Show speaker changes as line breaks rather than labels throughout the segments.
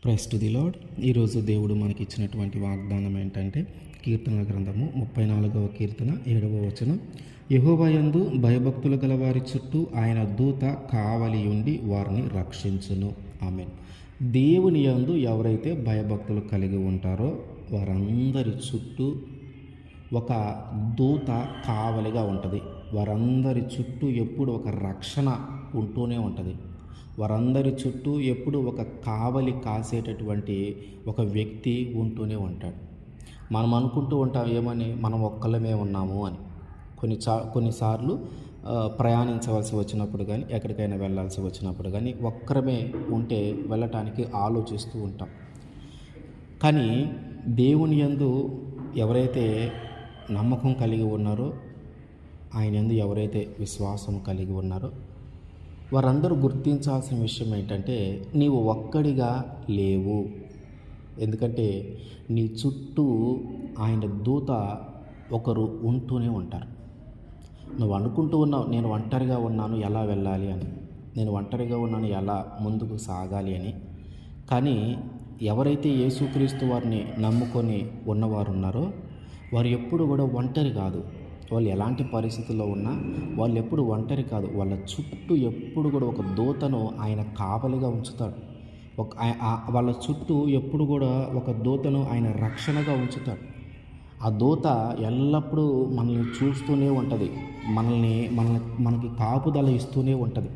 Praise to the lord. ఈరోజు దేవుడు మనకి ఇచ్చినటువంటి వాగ్దానం ఏంటంటే కీర్తనల గ్రంథము 34వ కీర్తన 7వ వచనం. యెహోవా యందు భయభక్తులు గల వారి చుట్టూ ఆయన దూత కావలి ఉండి వారిని రక్షించును. ఆమేన్. దేవుని యందు ఎవరైతే భయభక్తులు కలిగి ఉంటారో వారందరి చుట్టూ ఒక దూత కావలిగా ఉంటుంది. వారందరి చుట్టూ ఎప్పుడు ఒక రక్షణ ఉంటూనే ఉంటుంది. వారందరి చుట్టూ ఎప్పుడు ఒక కావలి కాసేటటువంటి ఒక వ్యక్తి ఉంటూనే ఉంటాడు. మనం అనుకుంటూ ఉంటాం ఏమని, మనం ఒక్కళ్ళమే ఉన్నాము అని. కొన్నిసార్లు ప్రయాణించవలసి వచ్చినప్పుడు కానీ, ఎక్కడికైనా వెళ్ళాల్సి వచ్చినప్పుడు కానీ ఒక్కరమే ఉంటే వెళ్ళటానికి ఆలోచిస్తూ ఉంటాం. కానీ దేవుని యందు ఎవరైతే నమ్మకం కలిగి ఉన్నారో, ఆయన యందు ఎవరైతే విశ్వాసం కలిగి ఉన్నారో వారందరూ గుర్తించాల్సిన విషయం ఏంటంటే, నీవు ఒక్కడిగా లేవు. ఎందుకంటే నీ చుట్టూ ఆయన దూత ఒకరు ఉంటూనే ఉంటారు. నువ్వు అనుకుంటూ ఉన్నావు, నేను ఒంటరిగా ఉన్నాను, ఎలా వెళ్ళాలి అని, నేను ఒంటరిగా ఉన్నాను, ఎలా ముందుకు సాగాలి అని. కానీ ఎవరైతే యేసుక్రీస్తు వారిని నమ్ముకొని ఉన్నవారు ఉన్నారో వారు ఎప్పుడు కూడా ఒంటరి కాదు. వాళ్ళు ఎలాంటి పరిస్థితుల్లో ఉన్నా వాళ్ళు ఎప్పుడు ఒంటరి కాదు. వాళ్ళ చుట్టూ ఎప్పుడు కూడా ఒక దూతను ఆయన కాపలిగా ఉంచుతాడు. వాళ్ళ చుట్టూ ఎప్పుడు కూడా ఒక దూతను ఆయన రక్షణగా ఉంచుతాడు. ఆ దూత ఎల్లప్పుడూ మనల్ని చూస్తూనే ఉంటుంది. మనకి కాపుదల ఇస్తూనే ఉంటుంది.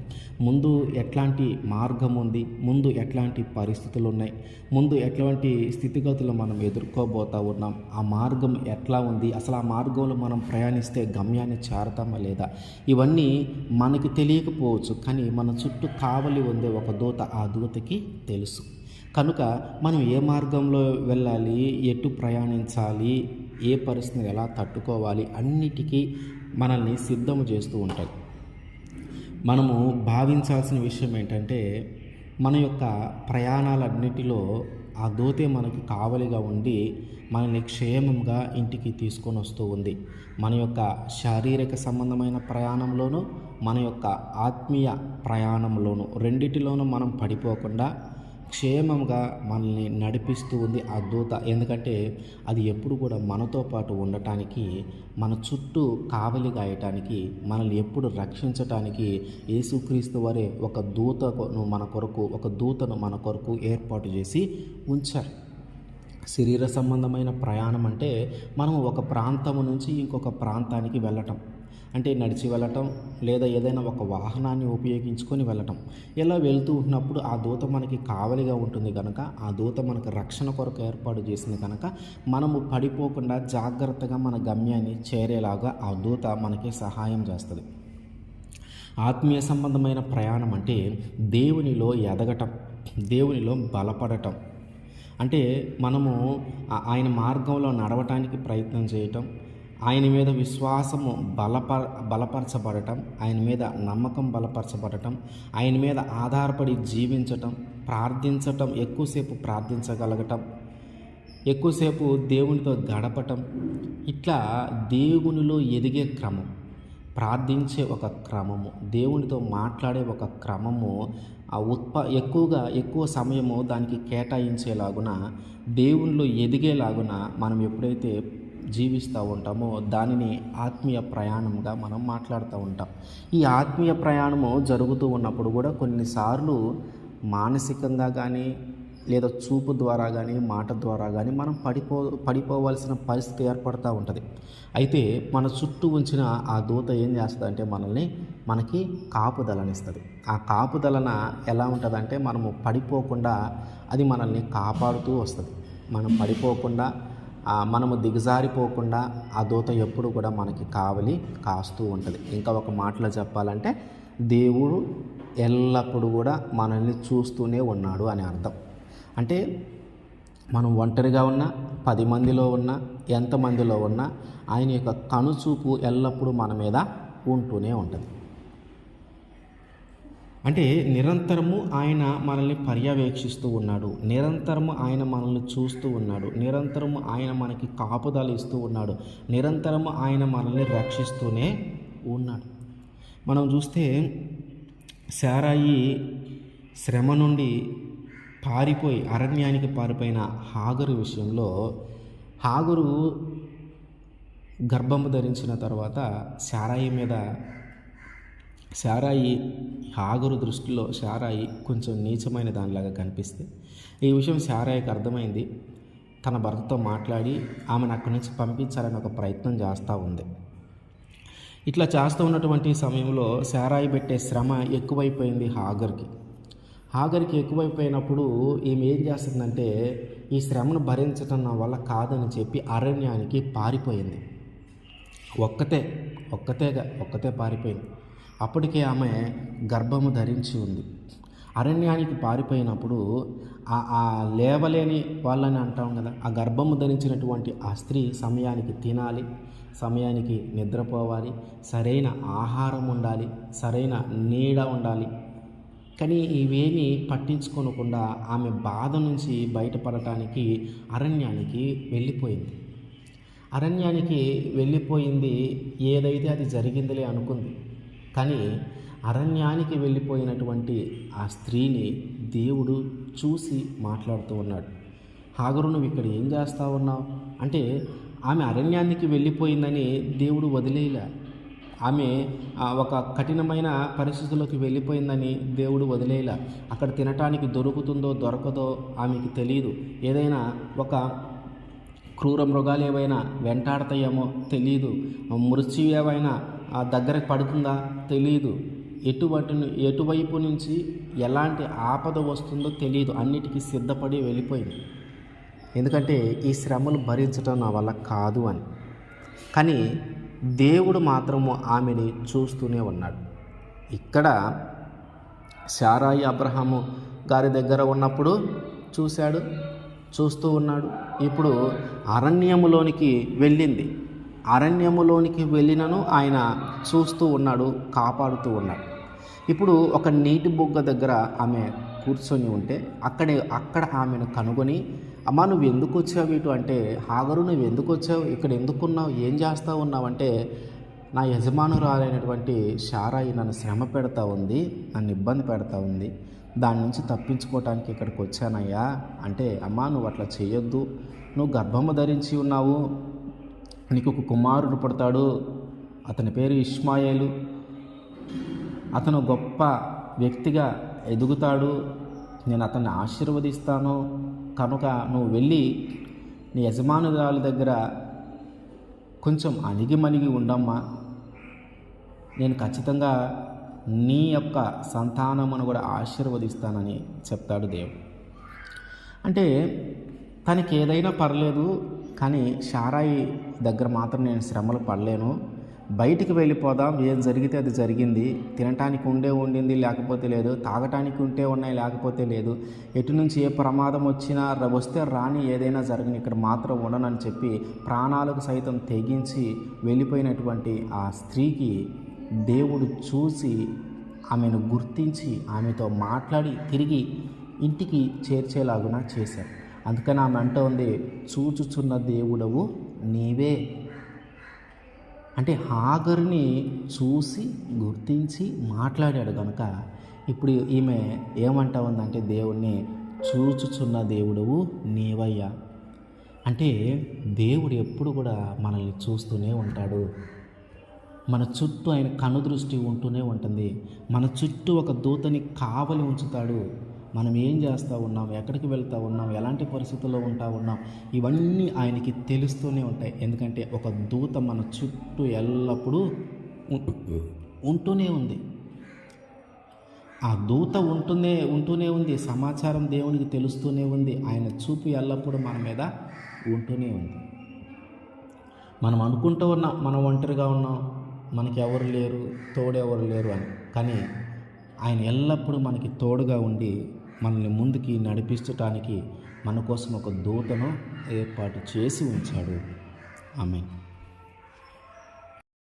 ముందు ఎట్లాంటి మార్గం ఉంది, ముందు ఎట్లాంటి పరిస్థితులు ఉన్నాయి, ముందు ఎట్లాంటి స్థితిగతులు మనం ఎదుర్కోబోతూ ఉన్నాం, ఆ మార్గం ఎట్లా ఉంది, అసలు ఆ మార్గంలో మనం ప్రయాణిస్తే గమ్యాన్ని చేరతామా లేదా, ఇవన్నీ మనకి తెలియకపోవచ్చు. కానీ మన చుట్టూ కావలి ఉండే ఒక దూత, ఆ దూతకి తెలుసు. కనుక మనం ఏ మార్గంలో వెళ్ళాలి, ఎటు ప్రయాణించాలి, ఏ పరిస్థితిని ఎలా తట్టుకోవాలి, అన్నిటికీ మనల్ని సిద్ధం చేస్తూ ఉంటాయి. మనము భావించాల్సిన విషయం ఏంటంటే, మన యొక్క ప్రయాణాలన్నిటిలో ఆ దూతే మనకు కావలిగా ఉండి మనల్ని క్షేమంగా ఇంటికి తీసుకొని వస్తూ ఉంది. మన యొక్క శారీరక సంబంధమైన ప్రయాణంలోనూ, మన యొక్క ఆత్మీయ ప్రయాణంలోనూ, రెండిటిలోనూ మనం పడిపోకుండా క్షేమంగా మనల్ని నడిపిస్తూ ఉంది ఆ దూత. ఎందుకంటే అది ఎప్పుడు కూడా మనతో పాటు ఉండటానికి, మన చుట్టూ కావలి గాయటానికి, మనల్ని ఎప్పుడు రక్షించటానికి యేసుక్రీస్తు వారే ఒక దూతను మన కొరకు ఏర్పాటు చేసి ఉంచారు. శరీర సంబంధమైన ప్రయాణం అంటే మనం ఒక ప్రాంతము నుంచి ఇంకొక ప్రాంతానికి వెళ్ళటం, అంటే నడిచి వెళ్ళటం, లేదా ఏదైనా ఒక వాహనాన్ని ఉపయోగించుకొని వెళ్ళటం. ఇలా వెళ్తూ ఉన్నప్పుడు ఆ దూత మనకి కావలిగా ఉంటుంది కనుక, ఆ దూత మనకు రక్షణ కొరకు ఏర్పాటు చేసింది కనుక మనము పడిపోకుండా జాగ్రత్తగా మన గమ్యాన్ని చేరేలాగా ఆ దూత మనకి సహాయం చేస్తుంది. ఆత్మీయ సంబంధమైన ప్రయాణం అంటే దేవునిలో ఎదగటం, దేవునిలో బలపడటం. అంటే మనము ఆయన మార్గంలో నడవటానికి ప్రయత్నం చేయటం, ఆయన మీద విశ్వాసము బలపరచబడటం, ఆయన మీద నమ్మకం బలపరచబడటం, ఆయన మీద ఆధారపడి జీవించటం, ప్రార్థించటం, ఎక్కువసేపు ప్రార్థించగలగటం, ఎక్కువసేపు దేవునితో గడపటం. ఇట్లా దేవునిలో ఎదిగే క్రమం, ప్రార్థించే ఒక క్రమము, దేవునితో మాట్లాడే ఒక క్రమము, ఎక్కువ సమయము దానికి కేటాయించేలాగున, దేవునిలో ఎదిగేలాగున మనం ఎప్పుడైతే జీవిస్తూ ఉంటామో దానిని ఆత్మీయ ప్రయాణంగా మనం మాట్లాడుతూ ఉంటాం. ఈ ఆత్మీయ ప్రయాణము జరుగుతూ ఉన్నప్పుడు కూడా కొన్నిసార్లు మానసికంగా కానీ, లేదా చూపు ద్వారా కానీ, మాట ద్వారా కానీ మనం పడిపోవాల్సిన పరిస్థితి ఏర్పడుతూ ఉంటుంది. అయితే మన చుట్టూ ఉంచిన ఆ దూత ఏం చేస్తుందంటే మనకి కాపుదలనిస్తుంది. ఆ కాపుదలన ఎలా ఉంటుందంటే, మనము పడిపోకుండా అది మనల్ని కాపాడుతూ వస్తుంది. మనం పడిపోకుండా, మనము దిగజారిపోకుండా ఆ దూత ఎప్పుడు కూడా మనకి కావలి కాస్తూ ఉంటుంది. ఇంకా ఒక మాటలో చెప్పాలంటే, దేవుడు ఎల్లప్పుడూ కూడా మనల్ని చూస్తూనే ఉన్నాడు అని అర్థం. అంటే మనం ఒంటరిగా ఉన్నా, 10 మందిలో ఉన్నా, ఎంతమందిలో ఉన్నా ఆయన యొక్క కనుచూపు ఎల్లప్పుడూ మన మీద ఉంటూనే ఉంటుంది. అంటే నిరంతరము ఆయన మనల్ని పర్యవేక్షిస్తూ ఉన్నాడు, నిరంతరము ఆయన మనల్ని చూస్తూ ఉన్నాడు, నిరంతరము ఆయన మనకి కాపుదల ఇస్తూ ఉన్నాడు, నిరంతరము ఆయన మనల్ని రక్షిస్తూనే ఉన్నాడు. మనం చూస్తే శారాయి శ్రమ నుండి పారిపోయి అరణ్యానికి పారిపోయిన హాగరు విషయంలో హాగరు గర్భము ధరించిన తర్వాత శారాయి హాగరు దృష్టిలో శారాయి కొంచెం నీచమైన దానిలాగా కనిపిస్తే ఈ విషయం శారాయికి అర్థమైంది. తన భర్తతో మాట్లాడి ఆమెను అక్కడి నుంచి పంపించాలని ఒక ప్రయత్నం చేస్తూ ఉంది. ఇట్లా చేస్తూ ఉన్నటువంటి సమయంలో శారాయి పెట్టే శ్రమ ఎక్కువైపోయింది హాగర్కి ఎక్కువైపోయినప్పుడు ఈమె ఏం చేస్తుందంటే ఈ శ్రమను భరించడం నా వల్ల కాదని చెప్పి అరణ్యానికి పారిపోయింది. ఒక్కతే పారిపోయింది. అప్పటికే ఆమె గర్భము ధరించి ఉంది. అరణ్యానికి పారిపోయినప్పుడు ఆ లేవలేని వాళ్ళని అంటాం కదా, ఆ గర్భము ధరించినటువంటి ఆ స్త్రీ సమయానికి తినాలి, సమయానికి నిద్రపోవాలి, సరైన ఆహారం ఉండాలి, సరైన నీడ ఉండాలి. కానీ ఇవేమీ పట్టించుకోకుండా ఆమె బాధ నుంచి బయటపడటానికి అరణ్యానికి వెళ్ళిపోయింది. ఏదైతే అది జరిగిందిలే అనుకుంది. కానీ అరణ్యానికి వెళ్ళిపోయినటువంటి ఆ స్త్రీని దేవుడు చూసి మాట్లాడుతూ ఉన్నాడు. హాగరు, నువ్వు ఇక్కడ ఏం చేస్తా ఉన్నావు అంటే, ఆమె అరణ్యానికి వెళ్ళిపోయిందని దేవుడు వదిలేయలే. ఆమె ఒక కఠినమైన పరిస్థితుల్లోకి వెళ్ళిపోయిందని దేవుడు వదిలేయలే. అక్కడ తినటానికి దొరుకుతుందో దొరకదో ఆమెకి తెలియదు. ఏదైనా ఒక క్రూర మృగాలు ఏవైనా వెంటాడతాయేమో తెలియదు. మృత్యు ఏవైనా దగ్గరకు పడుతుందా తెలియదు. ఎటువైపు నుంచి ఎలాంటి ఆపద వస్తుందో తెలియదు. అన్నిటికీ సిద్ధపడి వెళ్ళిపోయింది. ఎందుకంటే ఈ శ్రమలు భరించడం నా వల్ల కాదు అని. కానీ దేవుడు మాత్రము ఆమెని చూస్తూనే ఉన్నాడు. ఇక్కడ శారాయి అబ్రహాము గారి దగ్గర ఉన్నప్పుడు చూస్తూ ఉన్నాడు. ఇప్పుడు అరణ్యములోనికి వెళ్ళినను ఆయన చూస్తూ ఉన్నాడు, కాపాడుతూ ఉన్నాడు. ఇప్పుడు ఒక నీటి బొగ్గ దగ్గర ఆమె కూర్చొని ఉంటే అక్కడ ఆమెను కనుగొని, అమ్మా నువ్వు ఎందుకు వచ్చావు ఇటు అంటే, హాగరు నువ్వు ఎందుకు వచ్చావు, ఇక్కడ ఎందుకున్నావు, ఏం చేస్తూ ఉన్నావు అంటే, నా యజమానురాలైనటువంటి శారాయి నన్ను శ్రమ పెడతా ఉంది, నన్ను ఇబ్బంది పెడతా ఉంది, దాని నుంచి తప్పించుకోవటానికి ఇక్కడికి వచ్చానయ్యా అంటే, అమ్మా నువ్వు అట్లా చేయొద్దు, నువ్వు గర్భము ధరించి ఉన్నావు, నీకు ఒక కుమారుడు పుడతాడు, అతని పేరు ఇష్మాయేలు, అతను గొప్ప వ్యక్తిగా ఎదుగుతాడు, నేను అతన్ని ఆశీర్వదిస్తాను, కనుక నువ్వు వెళ్ళి నీ యజమానురాల దగ్గర కొంచెం అణిగిమణిగి ఉండమ్మా, నేను ఖచ్చితంగా నీ యొక్క సంతానమును కూడా ఆశీర్వదిస్తానని చెప్తాడు దేవుడు. అంటే తనకి ఏదైనా పర్లేదు, కానీ శారాయి దగ్గర మాత్రం నేను శ్రమలు పడలేను, బయటికి వెళ్ళిపోదాం, ఏం జరిగితే అది జరిగింది, తినటానికి ఉండింది లేకపోతే లేదు, తాగటానికి ఉన్నాయి లేకపోతే లేదు, ఎటు నుంచి ఏ ప్రమాదం వచ్చినా వస్తే రాని, ఏదైనా జరగని, ఇక్కడ మాత్రం ఉండనని చెప్పి ప్రాణాలకు సైతం తెగించి వెళ్ళిపోయినటువంటి ఆ స్త్రీకి దేవుడు చూసి ఆమెను గుర్తించి ఆమెతో మాట్లాడి తిరిగి ఇంటికి చేర్చేలాగున చేశాడు. అందుకని ఆమె అంటోంది, చూచుచున్న దేవుడవు నీవే. అంటే హాగరుని చూసి గుర్తించి మాట్లాడాడు కనుక ఇప్పుడు ఈమె ఏమంటా ఉందంటే, దేవుణ్ణి చూచుచున్న దేవుడవు నీవయ్యా. అంటే దేవుడు ఎప్పుడు కూడా మనల్ని చూస్తూనే ఉంటాడు. మన చుట్టూ ఆయన కనుదృష్టి ఉంటూనే ఉంటుంది. మన చుట్టూ ఒక దూతని కావలి ఉంచుతాడు. మనం ఏం చేస్తూ ఉన్నాం, ఎక్కడికి వెళ్తూ ఉన్నాం, ఎలాంటి పరిస్థితుల్లో ఉన్నాం, ఇవన్నీ ఆయనకి తెలుస్తూనే ఉంటాయి. ఎందుకంటే ఒక దూత మన చుట్టూ ఎల్లప్పుడూ ఉంటూనే ఉంది. ఆ దూత ఉంటూనే ఉంది. సమాచారం దేవునికి తెలుస్తూనే ఉంది. ఆయన చూపు ఎల్లప్పుడూ మన మీద ఉంటూనే ఉంది. మనం అనుకుంటూ ఉన్నాం మనం ఒంటరిగా ఉన్నాం, మనకి ఎవరు లేరు, తోడెవరు లేరు అని. కానీ ఆయన ఎల్లప్పుడూ మనకి తోడుగా ఉండి మనల్ని ముందుకి నడిపించటానికి మన కోసం ఒక దూతను ఏర్పాటు చేసి ఉంచాడు. ఆమేన్.